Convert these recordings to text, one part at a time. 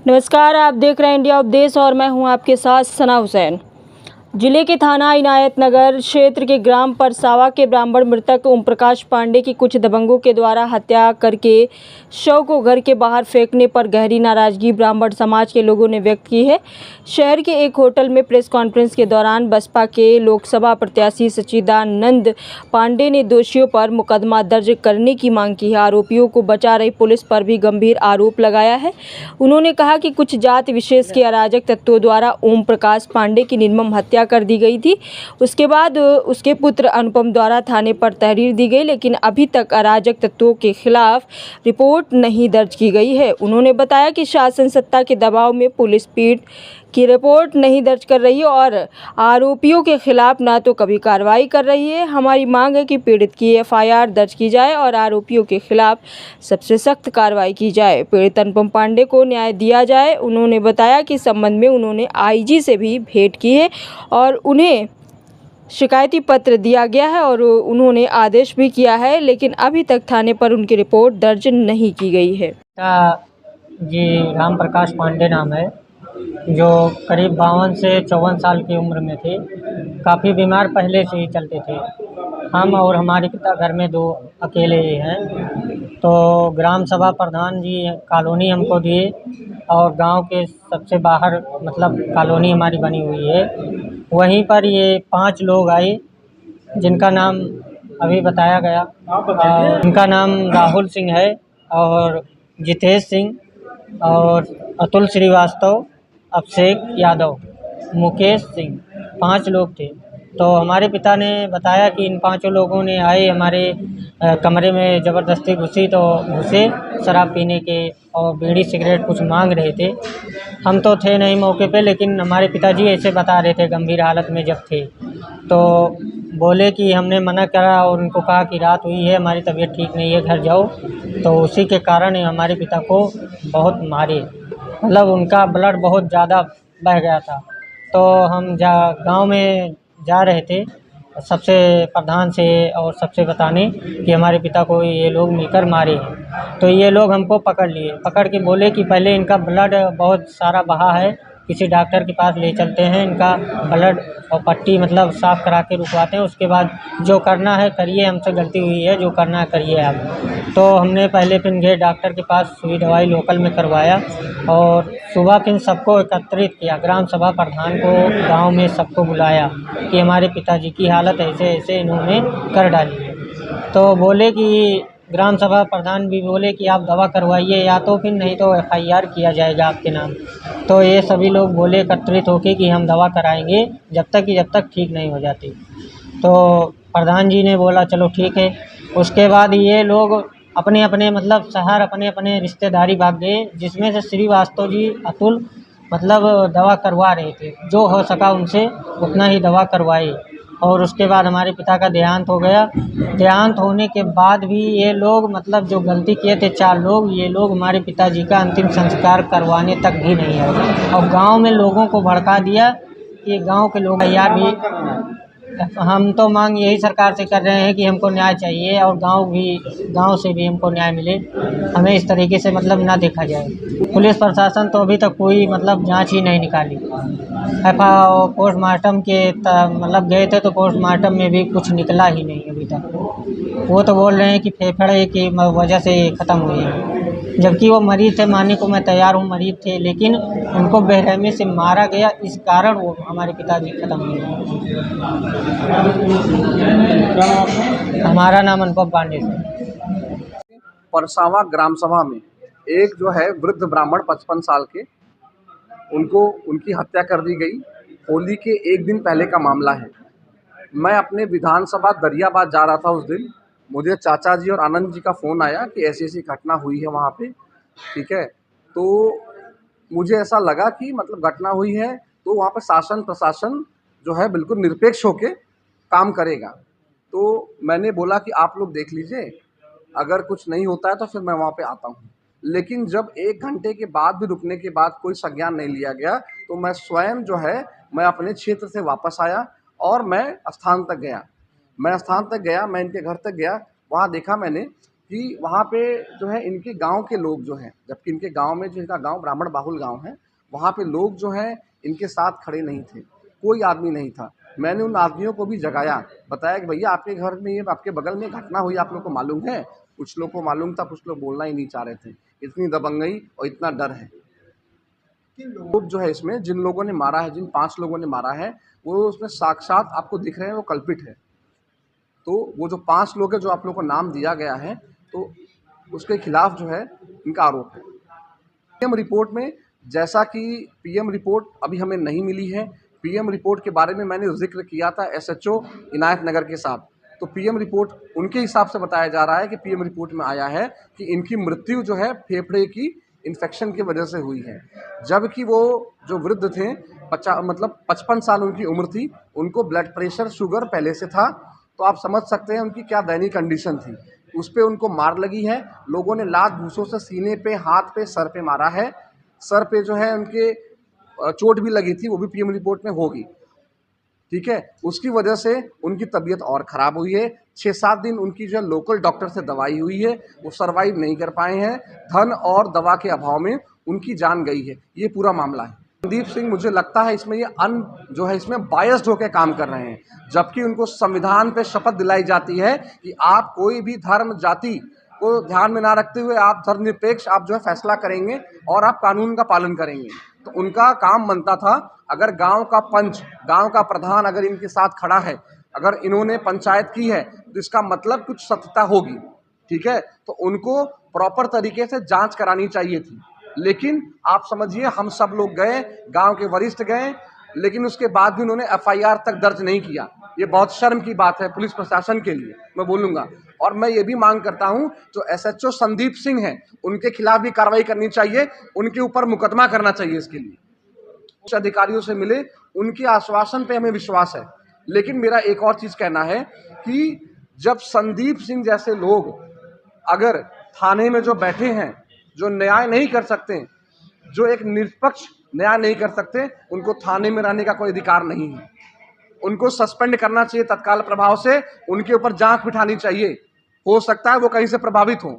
नमस्कार, आप देख रहे हैं इंडिया उपदेश और मैं हूं आपके साथ सना हुसैन। जिले के थाना इनायत नगर क्षेत्र के ग्राम परसावा के ब्राह्मण मृतक ओम प्रकाश पांडे की कुछ दबंगों के द्वारा हत्या करके शव को घर के बाहर फेंकने पर गहरी नाराजगी ब्राह्मण समाज के लोगों ने व्यक्त की है। शहर के एक होटल में प्रेस कॉन्फ्रेंस के दौरान बसपा के लोकसभा प्रत्याशी सच्चिदानंद पांडे ने दोषियों पर मुकदमा दर्ज करने की मांग की है। आरोपियों को बचा रही पुलिस पर भी गंभीर आरोप लगाया है। उन्होंने कहा कि कुछ जाति विशेष के अराजक तत्वों द्वारा ओम प्रकाश पांडे की निर्मम हत्या कर दी गई थी। उसके बाद उसके पुत्र अनुपम द्वारा थाने पर तहरीर दी गई, लेकिन अभी तक अराजक तत्वों के खिलाफ रिपोर्ट नहीं दर्ज की गई है। उन्होंने बताया कि शासन सत्ता के दबाव में पुलिस पीट की रिपोर्ट नहीं दर्ज कर रही है और आरोपियों के खिलाफ ना तो कभी कार्रवाई कर रही है। हमारी मांग है कि पीड़ित की एफआईआर दर्ज की जाए और आरोपियों के खिलाफ सबसे सख्त कार्रवाई की जाए। पीड़ित अनुपम पांडे को न्याय दिया जाए। उन्होंने बताया कि इस संबंध में उन्होंने आईजी से भी भेंट की है और उन्हें शिकायती पत्र दिया गया है और उन्होंने आदेश भी किया है, लेकिन अभी तक थाने पर उनकी रिपोर्ट दर्ज नहीं की गई है। जी राम प्रकाश पांडे नाम है, जो करीब 52 से 54 साल की उम्र में थे। काफ़ी बीमार पहले से ही चलते थे। हम और हमारे पिता घर में 2 अकेले ही हैं। तो ग्राम सभा प्रधान जी कॉलोनी हमको दिए और गांव के सबसे बाहर मतलब कॉलोनी हमारी बनी हुई है। वहीं पर ये 5 लोग आए जिनका नाम अभी बताया गया। उनका नाम राहुल सिंह है और जितेश सिंह और अतुल श्रीवास्तव, अभिषेक यादव, मुकेश सिंह, 5 लोग थे। तो हमारे पिता ने बताया कि इन 5 लोगों ने आए हमारे कमरे में ज़बरदस्ती घुसे शराब पीने के और बीड़ी सिगरेट कुछ मांग रहे थे। हम तो थे नहीं मौके पे, लेकिन हमारे पिताजी ऐसे बता रहे थे गंभीर हालत में जब थे। तो बोले कि हमने मना करा और उनको कहा कि रात हुई है, हमारी तबीयत ठीक नहीं है, घर जाओ। तो उसी के कारण हमारे पिता को बहुत मारे, मतलब उनका ब्लड बहुत ज़्यादा बह गया था। तो हम गांव में जा रहे थे सबसे प्रधान से और सबसे बताने कि हमारे पिता को ये लोग मिलकर मारे हैं। तो ये लोग हमको पकड़ लिए, पकड़ के बोले कि पहले इनका ब्लड बहुत सारा बहा है, किसी डॉक्टर के पास ले चलते हैं, इनका ब्लड और पट्टी मतलब साफ़ करा के रुकवाते हैं, उसके बाद जो करना है करिए, हमसे गलती हुई है, जो करना है करिए आप। तो हमने पहले फिर गए डॉक्टर के पास, सुई दवाई लोकल में करवाया और सुबह फिर सबको एकत्रित किया, ग्राम सभा प्रधान को गांव में सबको बुलाया कि हमारे पिताजी की हालत ऐसे ऐसे इन्होंने कर डाली है। तो बोले कि ग्राम सभा प्रधान भी बोले कि आप दवा करवाइए या तो फिर नहीं तो एफआईआर किया जाएगा आपके नाम। तो ये सभी लोग बोले एकत्रित होके कि हम दवा कराएंगे जब तक ठीक नहीं हो जाती। तो प्रधान जी ने बोला चलो ठीक है। उसके बाद ये लोग अपने अपने मतलब शहर अपने अपने रिश्तेदारी भाग गए, जिसमें से श्रीवास्तव जी अतुल मतलब दवा करवा रहे थे, जो हो सका उनसे उतना ही दवा करवाई। और उसके बाद हमारे पिता का देहांत हो गया। देहांत होने के बाद भी ये लोग मतलब जो गलती किए थे 4 लोग, ये लोग हमारे पिताजी का अंतिम संस्कार करवाने तक भी नहीं आए और गांव में लोगों को भड़का दिया कि गांव के लोग या भी। हम तो मांग यही सरकार से कर रहे हैं कि हमको न्याय चाहिए और गांव से भी हमको न्याय मिले, हमें इस तरीके से मतलब ना देखा जाए। पुलिस प्रशासन तो अभी तक कोई मतलब जांच ही नहीं निकाली। पोस्टमार्टम के मतलब गए थे तो पोस्टमार्टम में भी कुछ निकला ही नहीं अभी तक। वो तो बोल रहे हैं कि फेफड़े की वजह से ख़त्म हुई है, जबकि वो मरीज़ थे, मानने को मैं तैयार हूँ मरीज़ थे, लेकिन उनको बेरहमी से मारा गया, इस कारण वो हमारे पिताजी ख़त्म हुए। हमारा नाम अनुपम पांडे है। परसावा ग्राम सभा में एक जो है वृद्ध ब्राह्मण 55 साल के, उनको उनकी हत्या कर दी गई। होली के एक दिन पहले का मामला है। मैं अपने विधानसभा दरियाबाद जा रहा था उस दिन। मुझे चाचा जी और आनंद जी का फ़ोन आया कि ऐसी ऐसी घटना हुई है वहाँ पे, ठीक है। तो मुझे ऐसा लगा कि मतलब घटना हुई है तो वहाँ पर शासन प्रशासन जो है बिल्कुल निरपेक्ष होके काम करेगा। तो मैंने बोला कि आप लोग देख लीजिए, अगर कुछ नहीं होता है तो फिर मैं वहाँ पे आता हूँ। लेकिन जब 1 घंटे के बाद भी रुकने के बाद कोई संज्ञान नहीं लिया गया, तो मैं स्वयं जो है मैं अपने क्षेत्र से वापस आया और मैं स्थान तक गया। मैं इनके घर तक गया। वहाँ देखा मैंने कि वहाँ पे जो है इनके गांव के लोग जो हैं, जबकि इनके गांव में जो इनका गांव ब्राह्मण बाहुल गांव है, वहाँ पे लोग जो हैं इनके साथ खड़े नहीं थे, कोई आदमी नहीं था। मैंने उन आदमियों को भी जगाया, बताया कि भैया आपके घर में ये आपके बगल में घटना हुई, आप लोग को मालूम है? कुछ लोग को मालूम था, कुछ लोग बोलना ही नहीं चाह रहे थे। इतनी दबंगई और इतना डर है। लोग जो है इसमें जिन लोगों ने मारा है, जिन 5 लोगों ने मारा है, वो उसमें साक्षात आपको दिख रहे हैं, वो कल्पित है। तो वो जो 5 लोग हैं जो आप लोग को नाम दिया गया है, तो उसके खिलाफ जो है इनका आरोप है। पीएम रिपोर्ट में, जैसा कि पीएम रिपोर्ट अभी हमें नहीं मिली है, पीएम रिपोर्ट के बारे में मैंने जिक्र किया था एसएचओ इनायत नगर के साथ। तो पीएम रिपोर्ट उनके हिसाब से बताया जा रहा है कि पीएम रिपोर्ट में आया है कि इनकी मृत्यु जो है फेफड़े की इन्फेक्शन की वजह से हुई है, जबकि वो जो वृद्ध थे 55 साल उनकी उम्र थी, उनको ब्लड प्रेशर शुगर पहले से था। तो आप समझ सकते हैं उनकी क्या दयनीय कंडीशन थी। उस पे उनको मार लगी है, लोगों ने लात घूंसों से सीने पे, हाथ पे, सर पे मारा है। सर पे जो है उनके चोट भी लगी थी, वो भी पीएम रिपोर्ट में होगी, ठीक है। उसकी वजह से उनकी तबीयत और ख़राब हुई है। 6-7 दिन उनकी जो लोकल डॉक्टर से दवाई हुई है, वो सर्वाइव नहीं कर पाए हैं। धन और दवा के अभाव में उनकी जान गई है। ये पूरा मामला है। संदीप सिंह, मुझे लगता है इसमें ये जो है इसमें बायस्ड होकर काम कर रहे हैं, जबकि उनको संविधान पे शपथ दिलाई जाती है कि आप कोई भी धर्म जाति को ध्यान में ना रखते हुए आप धर्मनिरपेक्ष आप जो है फैसला करेंगे और आप कानून का पालन करेंगे। तो उनका काम बनता था, अगर गांव का पंच, गांव का प्रधान अगर इनके साथ खड़ा है, अगर इन्होंने पंचायत की है, तो इसका मतलब कुछ सत्यता होगी, ठीक है। तो उनको प्रॉपर तरीके से जांच करानी चाहिए थी। लेकिन आप समझिए, हम सब लोग गए, गांव के वरिष्ठ गए, लेकिन उसके बाद भी उन्होंने एफआईआर तक दर्ज नहीं किया। ये बहुत शर्म की बात है पुलिस प्रशासन के लिए, मैं बोलूँगा। और मैं ये भी मांग करता हूँ, जो एसएचओ संदीप सिंह हैं, उनके खिलाफ भी कार्रवाई करनी चाहिए, उनके ऊपर मुकदमा करना चाहिए इसके लिए। उच्च अधिकारियों से मिले, उनके आश्वासन पे हमें विश्वास है। लेकिन मेरा एक और चीज़ कहना है कि जब संदीप सिंह जैसे लोग अगर थाने में जो बैठे हैं, जो न्याय नहीं कर सकते, जो एक निष्पक्ष न्याय नहीं कर सकते, उनको थाने में रहने का कोई अधिकार नहीं है। उनको सस्पेंड करना चाहिए तत्काल प्रभाव से, उनके ऊपर जांच बिठानी चाहिए। हो सकता है वो कहीं से प्रभावित हों,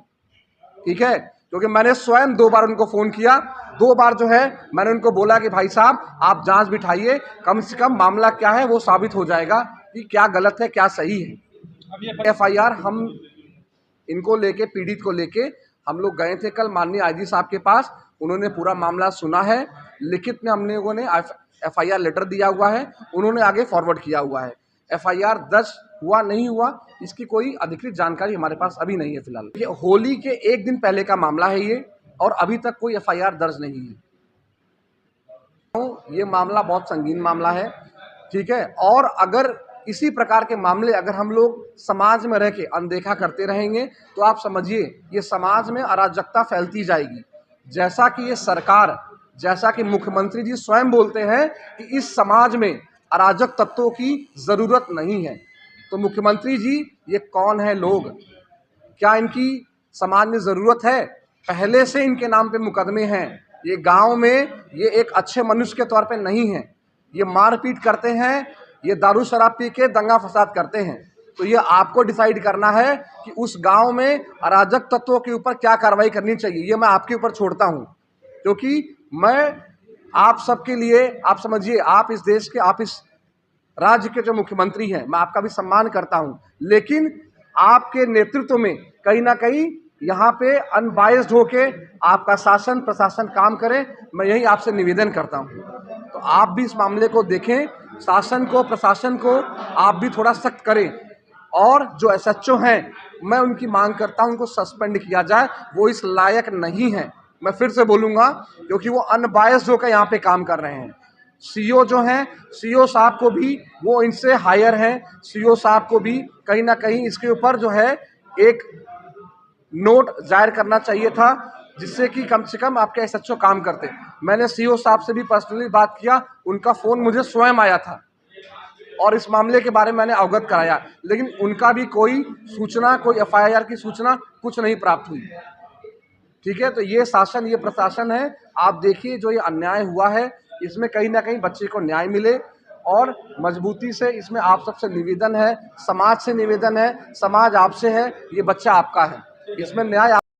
ठीक है। क्योंकि मैंने स्वयं 2 बार उनको फ़ोन किया, 2 बार जो है मैंने उनको बोला कि भाई साहब आप जांच बिठाइए, कम से कम मामला क्या है वो साबित हो जाएगा कि क्या गलत है क्या सही है। एफआईआर हम इनको लेके, पीड़ित को लेके हम लोग गए थे कल माननीय आईजी साहब के पास, उन्होंने पूरा मामला सुना है। लिखित में हम लोगों ने एफआईआर लेटर दिया हुआ है, उन्होंने आगे फॉरवर्ड किया हुआ है। एफआईआर दर्ज हुआ नहीं हुआ इसकी कोई अधिकृत जानकारी हमारे पास अभी नहीं है फिलहाल। ये होली के 1 दिन पहले का मामला है ये, और अभी तक कोई एफआईआर दर्ज नहीं है। ये मामला बहुत संगीन मामला है, ठीक है। और अगर इसी प्रकार के मामले अगर हम लोग समाज में रह के अनदेखा करते रहेंगे, तो आप समझिए ये समाज में अराजकता फैलती जाएगी। जैसा कि ये सरकार, जैसा कि मुख्यमंत्री जी स्वयं बोलते हैं कि इस समाज में अराजक तत्वों की ज़रूरत नहीं है। तो मुख्यमंत्री जी, ये कौन है लोग? क्या इनकी समाज में ज़रूरत है? पहले से इनके नाम पे मुकदमे हैं। ये गांव में ये एक अच्छे मनुष्य के तौर पे नहीं है। ये मारपीट करते हैं, ये दारू शराब पी के दंगा फसाद करते हैं। तो ये आपको डिसाइड करना है कि उस गांव में अराजक तत्वों के ऊपर क्या कार्रवाई करनी चाहिए। ये मैं आपके ऊपर छोड़ता हूँ, क्योंकि मैं आप सबके लिए, आप समझिए, आप इस देश के, आप इस राज्य के जो मुख्यमंत्री हैं, मैं आपका भी सम्मान करता हूं, लेकिन आपके नेतृत्व में कहीं ना कहीं यहाँ पे अनबायस्ड होके आपका शासन प्रशासन काम करे। मैं यही आपसे निवेदन करता हूं। तो आप भी इस मामले को देखें, शासन को, प्रशासन को आप भी थोड़ा सख्त करें। और जो एसएचओ हैं, मैं उनकी मांग करता हूं उनको सस्पेंड किया जाए, वो इस लायक नहीं है। मैं फिर से बोलूँगा, क्योंकि वो अनबायस्ड होकर यहाँ पे काम कर रहे हैं। सीओ जो हैं, सीओ साहब को भी, वो इनसे हायर हैं, सीओ साहब को भी कहीं ना कहीं इसके ऊपर जो है एक नोट जाहिर करना चाहिए था, जिससे कि कम से कम आपके एसएचओ काम करते। मैंने सीओ साहब से भी पर्सनली बात किया, उनका फ़ोन मुझे स्वयं आया था और इस मामले के बारे में मैंने अवगत कराया, लेकिन उनका भी कोई सूचना, कोई एफआईआर की सूचना कुछ नहीं प्राप्त हुई, ठीक है। तो ये शासन, ये प्रशासन है, आप देखिए जो ये अन्याय हुआ है, इसमें कहीं ना कहीं बच्चे को न्याय मिले। और मजबूती से इसमें आप सबसे निवेदन है, समाज से निवेदन है, समाज आपसे है, ये बच्चा आपका है। इसमें न्याय